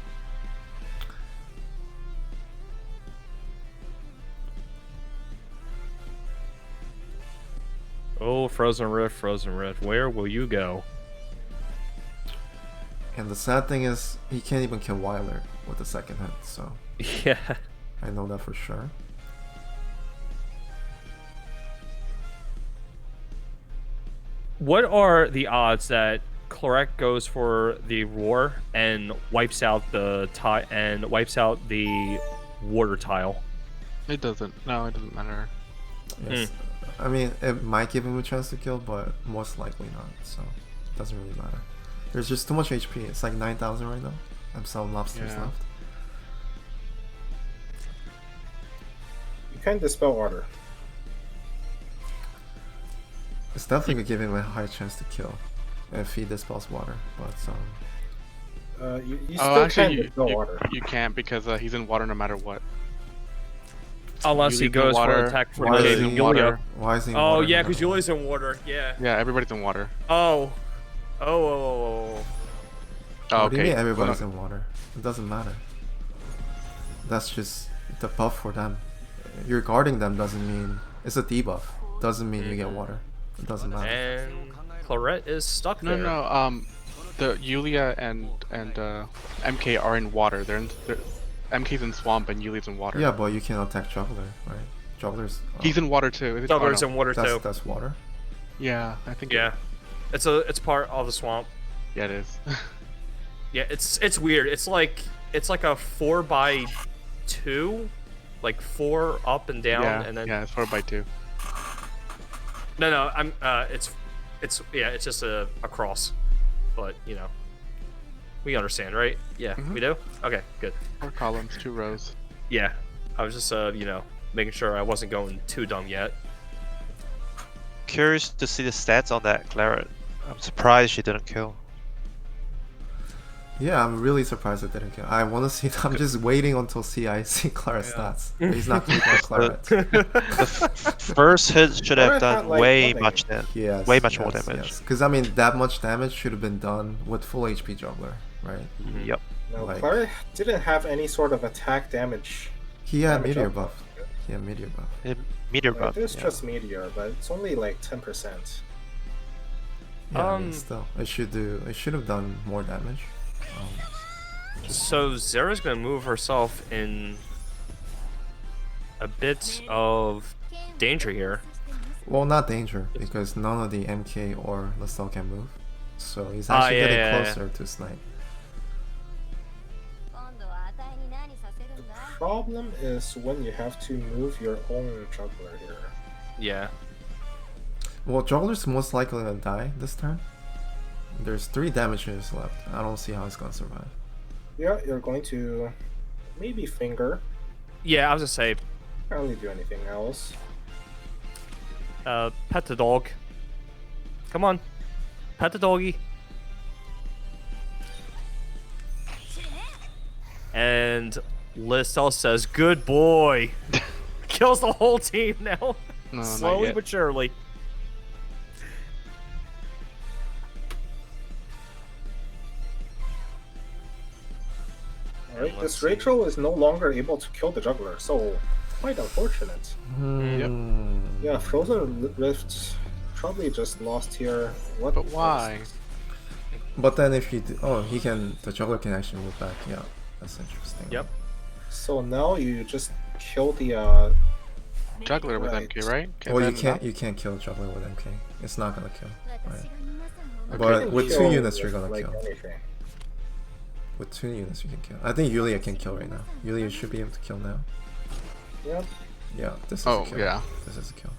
E: Oh, Frozen Rift, Frozen Rift. Where will you go?
B: And the sad thing is, he can't even kill Weiler with the second hit. So
E: Yeah.
B: I know that for sure.
E: What are the odds that Claret goes for the roar and wipes out the water tile?
D: It doesn't. No, it doesn't matter.
B: Yes. I mean, it might give him a chance to kill, but most likely not. So it doesn't really matter. There's just too much HP. It's like 9,000 right now. I'm 7 lobsters
D: Yeah.
B: left.
A: You can dispel water.
B: It's definitely gonna give him a high chance to kill if he dispels water. But
A: You
D: Oh,
A: still
D: actually,
A: can dispel water.
D: you can't because he's in water no matter what.
E: Unless he
D: Yulia's in
E: goes for
D: water,
E: an attack from
B: why is
E: Yulia.
B: he in
D: water?
B: why is he in
E: Oh,
B: water
E: yeah,
B: no
E: because
B: matter what?
E: Yulia's in water. Yeah.
D: Yeah, everybody's in water.
E: Oh,
D: Oh,
B: What do you
D: okay.
B: mean everybody's
D: Well,
B: in water? It doesn't matter. That's just the buff for them. You're guarding them doesn't mean it's a debuff. Doesn't mean you get water. It doesn't matter.
E: and Claret is stuck
D: No,
E: there.
D: no. The Yulia and MK are in water. MK's in swamp and Yulia's in water.
B: Yeah, but you can attack Juggler, right? Juggler's.
D: He's in water too. Is it-
E: Juggler's
D: oh, no.
E: in water too.
B: That's water.
D: Yeah, I think.
E: Yeah, it's part of the swamp.
D: Yeah, it is.
E: Yeah, it's weird. It's like a 4x2, like 4 up and down,
D: yeah,
E: and then
D: yeah, it's 4x2.
E: no, I'm it's just a cross, but you know, we understand, right? Yeah, we do. Okay, good.
D: 4 columns, 2 rows.
E: Yeah, I was just making sure I wasn't going too dumb yet.
F: Curious to see the stats on that Claret. I'm surprised she didn't kill.
B: Yeah, I'm really surprised it didn't kill. I want to see. I'm just waiting until I see Clara's stats. But he's not taking out Clara.
F: First hit should
A: Clara
F: have
A: had,
F: done
A: like,
F: way
A: nothing.
F: much damage.
B: Yes,
F: Way much more damage.
B: Because I mean, that much damage should have been done with full HP juggler, right?
F: Yep.
A: No,
B: Like-
A: Clara didn't have any sort of attack damage.
B: He had
A: damage
B: meteor
A: up.
B: buff. He had meteor buff.
F: Meteor
A: Like,
F: buff.
A: it's
B: yeah.
A: just meteor, but it's only like 10%.
B: Yeah, I mean,
E: Um,
B: still, it should have done more damage.
E: So Zera's gonna move herself in a bit of danger here.
B: Well, not danger because none of the MK or Lastel can move, so he's actually
E: yeah,
B: getting
E: yeah, yeah.
B: closer to snipe.
A: The problem is when you have to move your own juggler here.
E: Yeah.
B: Well, juggler's most likely gonna die this turn. There's 3 damages left. I don't see how it's gonna survive.
A: Yeah, you're going to maybe finger.
E: Yeah, I was gonna say,
A: Can't really do anything else.
E: pet the dog. Come on, pet the doggy. And Listel says, "Good boy." Kills the whole team now,
D: No, not
E: slowly
D: yet.
E: but surely.
A: Alright,
E: Let's
A: this
E: see.
A: Rachel is no longer able to kill the juggler, so quite unfortunate. Yeah, Frozen Rift probably just lost here. What?
D: But why?
B: But then if you do, oh, he can. The juggler can actually move back. Yeah, that's interesting.
E: Yep.
A: So now you just kill the
D: Juggler with
A: Right.
D: MK, right? Okay,
B: Well, you
D: then
B: can't kill juggler with MK. It's not gonna kill. Right.
A: You
B: But
A: can
B: with 2
A: kill
B: units, you're
A: with,
B: gonna
A: like,
B: kill.
A: anything.
B: With 2 units, you can kill. I think Yulia can kill right now. Yulia should be able to kill now.
A: Yep.
B: Yeah, this is
D: Oh,
B: a kill.
D: yeah.
B: This is a kill.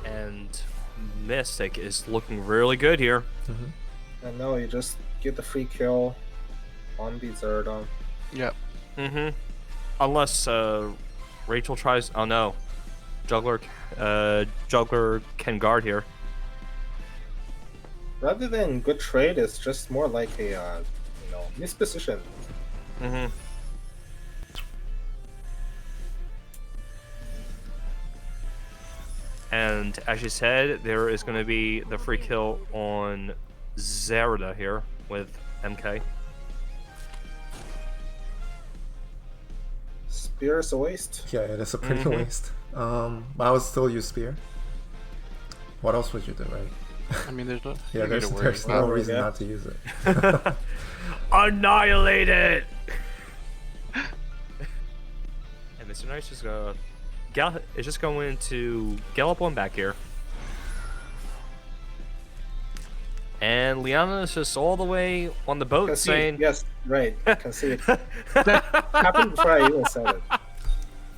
E: And Mystic is looking really good here.
A: And now you just get the free kill on the Zerdon.
D: Yep.
E: Mm-hmm. Unless Rachel tries. Oh no, Juggler can guard here.
A: Rather than good trade, it's just more like a misposition.
E: Mm-hmm. And as you said, there is going to be the free kill on Zerda here with MK.
A: Spear is a waste.
B: Yeah, it is a pretty
E: Mhm.
B: waste. I would still use spear. What else would you do, right?
D: I mean, there's no.
B: Yeah,
D: you need
B: there's
D: to worry
B: no
D: about-
B: reason
A: yeah.
B: not to use it.
E: Annihilate it! And Mr. Knight's just is just going to gallop one back here. And Liana is just all the way on the boat
A: Concede.
E: saying,
A: Yes, right. Concede. Happened before I even said it.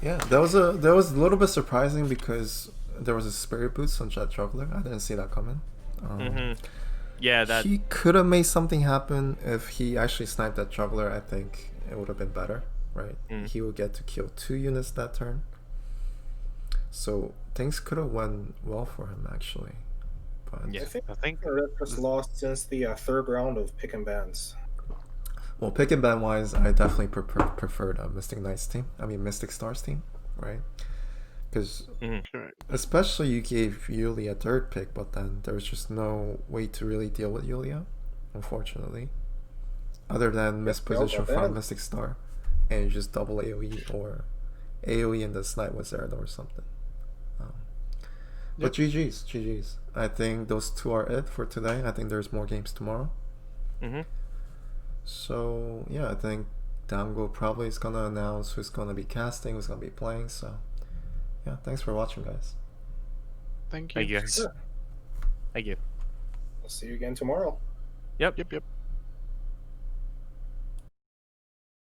B: Yeah, that was a little bit surprising because there was a spirit boost on Jet Juggler. I didn't see that coming.
E: yeah, that
B: He could have made something happen if he actually sniped that Juggler. I think it would have been better, right? He would get to kill 2 units that turn. So things could have went well for him actually. But
E: Yeah.
F: I think
A: Red was lost since the 3rd round of pick and bans.
B: well, pick and ban wise, I definitely preferred Mystic Knights team. I mean Mystic Stars team, right? Because
D: Correct.
B: especially you gave Yulia a 3rd pick, but then there was just no way to really deal with Yulia, unfortunately, other than misposition
A: but
B: from
A: then-
B: Mystic Star, and you just double AOE or AOE and the snipe with Zerda or something. But GG's. I think those 2 are it for today. I think there's more games tomorrow. So yeah, I think Dango probably is gonna announce who's gonna be casting, who's gonna be playing. So yeah, thanks for watching, guys.
D: Thank you.
E: Thank you guys.
A: Sure.
E: Thank you.
A: We'll see you again tomorrow.
E: Yep.
D: Yep.